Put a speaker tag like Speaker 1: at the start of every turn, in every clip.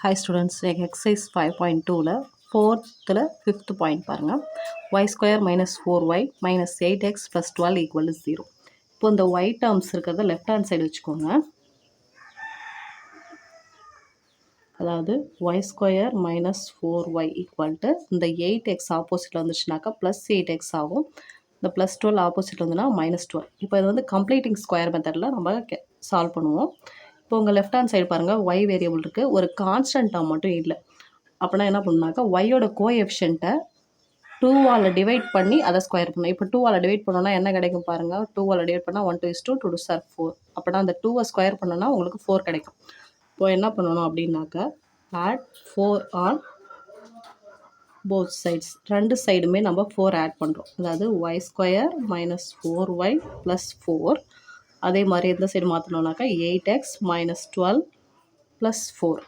Speaker 1: Hi students, exercise 5.2ல 4th 5th point பாருங்க. y square minus 4y minus 8x plus 12 equal to 0. இப்போ இந்த y terms இருக்கிறத left hand side வச்சுக்கோங்க. அதாவது y square minus 4y equal to இந்த 8x opposite வந்துச்சுனாக்கா plus 8x ஆகும். இந்த plus 12 opposite வந்துனா minus 12. இப்போ இது வந்து completing square methodல நம்ம சால்வ் பண்ணுவோம். இப்போ உங்கள் லெஃப்ட் ஹேண்ட் சைடு பாருங்கள் y வேரியபிள் இருக்குது, ஒரு கான்ஸ்டன்ட் டேர்ம் மட்டும் இல்லை. அப்படின்னா என்ன பண்ணுனாக்கா ஒய்யோட கோஎஃபிஷியண்ட்டை 2ஆல் டிவைட் பண்ணி அதை ஸ்கொயர் பண்ணணும். இப்போ 2ஆல் டிவைட் பண்ணோன்னா என்ன கிடைக்கும் பாருங்கள், 2ஆல் டிவைட் பண்ணால் 1 2 2 2 சார் 4. அப்படின்னா அந்த 2வை ஸ்கொயர் பண்ணோன்னா உங்களுக்கு 4 கிடைக்கும். இப்போ என்ன பண்ணணும் அப்படின்னாக்கா ஆட் 4 ஆன் போத் சைட்ஸ், ரெண்டு சைடுமே நம்ம 4 ஆட் பண்ணுறோம். அதாவது y square minus 4y plus 4. அதே மாதிரி எந்த சைடு மாற்றணும்னாக்கா 8x மைனஸ் 12 ப்ளஸ் 4.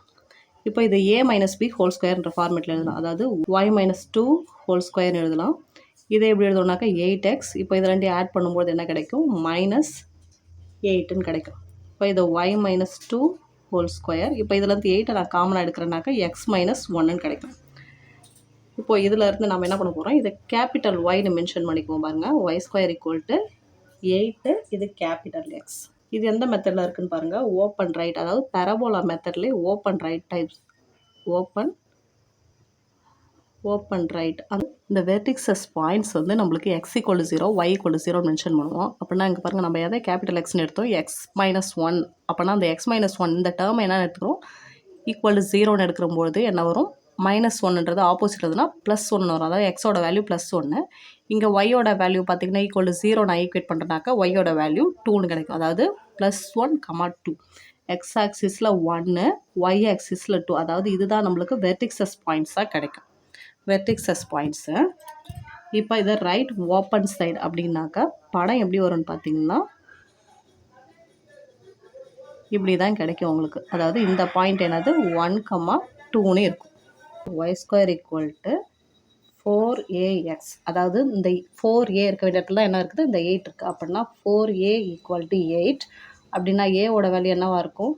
Speaker 1: இப்போ இது a மைனஸ் பி ஹோல் ஸ்கொயர்ன்ற ஃபார்மேட்டில் எழுதலாம். அதாவது y மைனஸ் 2 ஹோல் ஸ்கொயர்னு எழுதலாம். இதை எப்படி எழுதணும்னாக்கா 8x, இப்போ இது ரெண்டையும் ஆட் பண்ணும்போது என்ன கிடைக்கும், மைனஸ் 8ன்னு கிடைக்கும். இப்போ இது y மைனஸ் 2 ஹோல் ஸ்கொயர். இப்போ இதுலேருந்து 8 நான் காமனாக எடுக்கிறேன்னாக்கா x மைனஸ் 1ன்னு கிடைக்கும். இப்போ இதில் இருந்து நம்ம என்ன பண்ண போகிறோம், இதை கேபிட்டல் ஒய்னு மென்ஷன் பண்ணிக்குவோம் பாருங்கள். y ஸ்கொயர் ஈக்குவல் டு 8, இது கேபிட்டல் எக்ஸ். இது எந்த மெத்தடில் இருக்குன்னு பாருங்கள், ஓப்பன் ரைட், அதாவது பேரபோலா மெத்தட்லேயே open right types, open right. இந்த வெர்டிக்ஸஸ் பாயிண்ட்ஸ் வந்து நம்மளுக்கு x equal to 0 y equal to 0 mention பண்ணுவோம். அப்படின்னா இங்கே பாருங்கள், நம்ம எதை கேபிட்டல் எக்ஸ்னு எடுத்தோம், x மைனஸ் 1. அப்படின்னா அந்த x மைனஸ் 1 இந்த டேர்ம் என்ன எடுத்துக்கிறோம், ஈக்குவல் டு 0ன்னு எடுக்கும்போது என்ன வரும், மைனஸ் 1ன்றது ஆப்போசிட் இருந்ததுன்னா ப்ளஸ் 1 வரும். அதாவது எக்ஸோட வேல்யூ ப்ளஸ் 1. இங்கே ஒய்யோட வேல்யூ பார்த்தீங்கன்னா ஈக்குவல் டு 0 நான் ஈக்குவேட் பண்ணுறேனாக்கா ஒய்யோட வேல்யூ 2ன்னு கிடைக்கும். அதாவது ப்ளஸ் 1, 2. எக்ஸ் ஆக்சிஸில் 1, ஒய் ஆக்சிஸில் 2. அதாவது இதுதான் நம்மளுக்கு வெர்டிக்ஸஸ் பாயிண்ட்ஸாக கிடைக்கும், வெர்டிக்ஸஸ் பாயிண்ட்ஸு. இப்போ இதை ரைட் ஓப்பன் சைடு அப்படின்னாக்கா படம் எப்படி வரும்னு பார்த்தீங்கன்னா இப்படி தான் கிடைக்கும் உங்களுக்கு. அதாவது இந்த பாயிண்ட் என்னது 1, 2ன்னு இருக்கும். y square equal to 4ax, அதாவது இந்த 4a இருக்க வேண்டிய இடத்துல என்ன இருக்குது, இந்த 8 இருக்குது. அப்படின்னா 4a ஈக்குவல் டு 8. அப்படின்னா ஏவோட வேல்யூ என்னவாக இருக்கும்,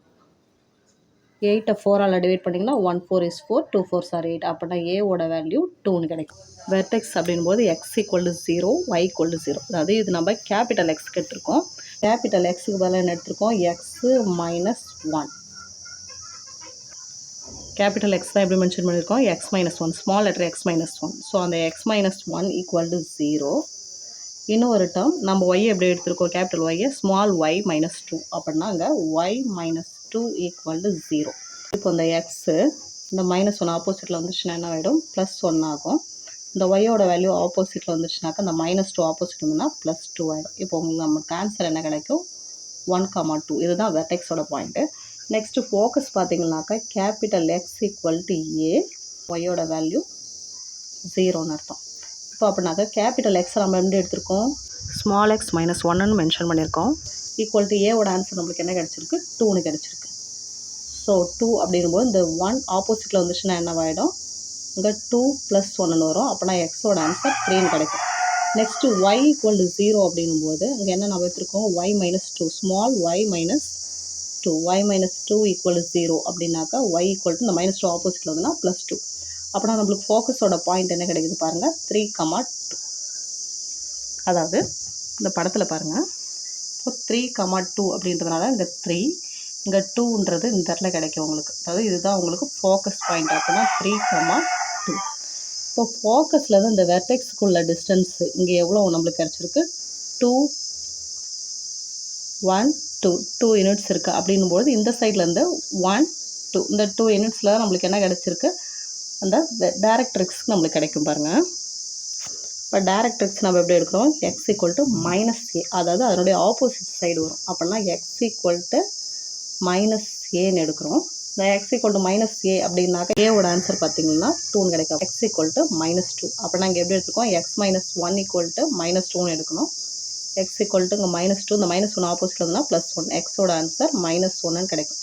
Speaker 1: 8ஐ 4ஆல் டிவைட் பண்ணிங்கன்னா 1 4 is 4, 2 4s are 8. அப்படின்னா ஏவோட வேல்யூ 2ன்னு கிடைக்கும். வெர்டெக்ஸ் அப்படின்போது x equal to 0, y equal to 0. அதாவது இது நம்ம கேபிட்டல் எக்ஸ்க்கு எடுத்துருக்கோம். கேபிட்டல் எக்ஸுக்கு பதிலாக என்ன எடுத்துருக்கோம், x மைனஸ் 1. கேபிட்டல் எக்ஸ் தான் எப்படி மென்ஷன் பண்ணியிருக்கோம், X minus 1, small letter X minus 1. So அந்த எக்ஸ் மைனஸ் 1 ஈக்குவல் டு 0. இன்னொரு டேர்ம் நம்ம ஒய் எப்படி எடுத்திருக்கோம், கேபிட்டல் ஒய்யை ஸ்மால் ஒய் மைனஸ் 2. அப்படின்னா அங்கே ஒய் மைனஸ் 2 ஈக்குவல் டு 0. இப்போ இந்த எக்ஸு இந்த மைனஸ் 1 ஆப்போசிட்டில் வந்துச்சுன்னா என்ன ஆகிடும், ப்ளஸ் 1 ஆகும். இந்த ஒய்யோட வேல்யூ ஆப்போசிட்டில் வந்துச்சுனாக்கா இந்த மைனஸ் 2 ஆப்போசிட் இருந்ததுன்னா ப்ளஸ் 2 ஆகிடும். இப்போ உங்களுக்கு நமக்கு ஆன்சர் என்ன கிடைக்கும், 1, 2. இதுதான் வெர்டெக்ஸோட பாயிண்ட்டு. நெக்ஸ்ட்டு ஃபோக்கஸ் பார்த்தீங்கன்னாக்கா கேபிட்டல் எக்ஸ் ஈக்குவல் டு ஏ, ஒய்யோட வேல்யூ 0ன்னு அர்த்தம். இப்போ அப்படின்னாக்கா கேபிட்டல் எக்ஸை நம்ம எப்படி எடுத்திருக்கோம், ஸ்மால் எக்ஸ் மைனஸ் 1ன்னு மென்ஷன் பண்ணியிருக்கோம். ஈக்குவல் டு ஏவோட ஆன்சர் நம்மளுக்கு என்ன கிடச்சிருக்கு, 2ன்னு கிடச்சிருக்கு. ஸோ 2 அப்படிங்கும்போது இந்த 1 ஆப்போசிட்டில் வந்துச்சுன்னா என்னவாயிடும், இங்கே 2 ப்ளஸ் 1ன்னு வரும். அப்படின்னா எக்ஸோட ஆன்சர் 3ன்னு கிடைக்கும். நெக்ஸ்ட்டு ஒய் ஈக்குவல் டு 0 அப்படிங்கும்போது இங்கே என்ன நம்ம எடுத்திருக்கோம், y minus 2, small y minus 2, y minus 2 equal to 0. அப்படின்னாக்கா y equal to இந்த மைனஸ் 2 ஆப்போசிட்டில் வந்துன்னா ப்ளஸ் 2. அப்படின்னா நம்மளுக்கு ஃபோக்கஸோட பாயிண்ட் என்ன கிடைக்குது பாருங்கள், 3, 2. அதாவது இந்த படத்தில் பாருங்கள், இப்போ 3, 2 அப்படின்றதுனால இங்கே 3, இங்கே 2ன்றது இந்த இடத்துல கிடைக்கும் உங்களுக்கு. அதாவது இதுதான் உங்களுக்கு ஃபோக்கஸ் பாயிண்ட். அப்படின்னா 3, 2. இப்போ ஃபோக்கஸ்லேருந்து இந்த வெர்டெக்ஸுக்குள்ள டிஸ்டன்ஸு இங்கே எவ்வளோ நம்மளுக்கு கிடச்சிருக்கு, 2, 1, 2 யூனிட்ஸ் இருக்குது. அப்படின்னும்போது இந்த சைட்லேருந்து 1, 2 இந்த 2 யூனிட்ஸில் நம்மளுக்கு என்ன கிடச்சிருக்கு, அந்த டேரக்ட்ரிக்ஸ் நம்மளுக்கு கிடைக்கும் பாருங்கள். இப்போ டேரக்ட்ரிக்ஸ் நம்ம எப்படி எடுக்கிறோம், எக்ஸ் ஈக்குவல் டு மைனஸ் ஏ, அதாவது அதனுடைய ஆப்போசிட் சைடு வரும். அப்படின்னா எக்ஸ் ஈக்குவல் டு மைனஸ் ஏன்னு எடுக்கிறோம். இந்த x equal to minus a அப்படின்னாக்கா ஏவோட ஆன்சர் பார்த்தீங்கன்னா 2ன்னு கிடைக்கும். X equal to minus 2. அப்படின்னா இங்கே எப்படி எடுத்துருக்கோம், x minus 1 equal to minus 2ன்னு எடுக்கணும். எக்ஸ் ஈக்குவல் டு இங்கே மைனஸ் 2, இந்த மைனஸ் 1 ஆப்போசிட்டில் இருந்தால் ப்ளஸ் 1. எக்ஸோட ஆன்சர் மைனஸ் 1ன்னு கிடைக்கும்.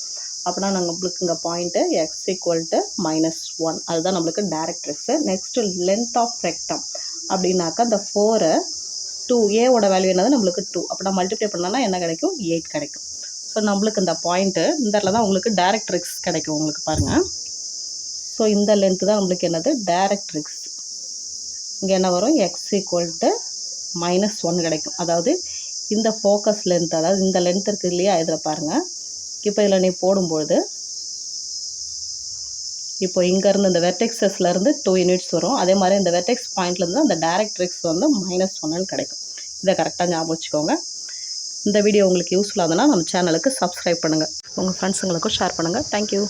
Speaker 1: அப்படின்னா நம்மளுக்கு இங்கே point X equal to minus 1. அதுதான் நம்மளுக்கு டேரக்ட்ரிக்ஸு. நெக்ஸ்ட்டு லென்த் ஆஃப் ரெக்டம் அப்படின்னாக்கா இந்த 4 2 ஏவோட வேல்யூ என்னது நம்மளுக்கு 2. அப்படின்னா மல்டிப்ளை பண்ணோன்னா என்ன கிடைக்கும், 8 கிடைக்கும். ஸோ நம்மளுக்கு இந்த பாயிண்ட்டு இந்த இடத்துல தான் உங்களுக்கு டேரக்ட்ரிக்ஸ் கிடைக்கும் உங்களுக்கு பாருங்கள். ஸோ இந்த லென்த்து தான் நம்மளுக்கு என்னது டைரக்ட்ரிக்ஸ். இங்கே என்ன வரும் எக்ஸ் ஈக்குவல் டு -1 கிடைக்கும். அதாவது இந்த ஃபோக்கஸ் லென்த், அதாவது இந்த லென்த் இருக்குது இல்லையா, இதில் பாருங்கள். இப்போ இதில் நீ போடும்பொழுது இப்போ இங்கேருந்து இந்த வெர்டெக்ஸஸ்லேருந்து 2 யூனிட்ஸ் வரும். அதே மாதிரி இந்த வெர்டெக்ஸ் பாயிண்ட்லேருந்து அந்த டைரக்ட்ரிக்ஸ் வந்து -1 கிடைக்கும். இதை கரெக்டாக ஞாபகம் வச்சுக்கோங்க. இந்த வீடியோ உங்களுக்கு யூஸ்ஃபுல்லாக இருந்ததுன்னா நம்ம சேனலுக்கு சப்ஸ்கிரைப் பண்ணுங்கள், உங்கள் ஃப்ரெண்ட்ஸுங்களுக்கும் ஷேர் பண்ணுங்கள். தேங்க்யூ.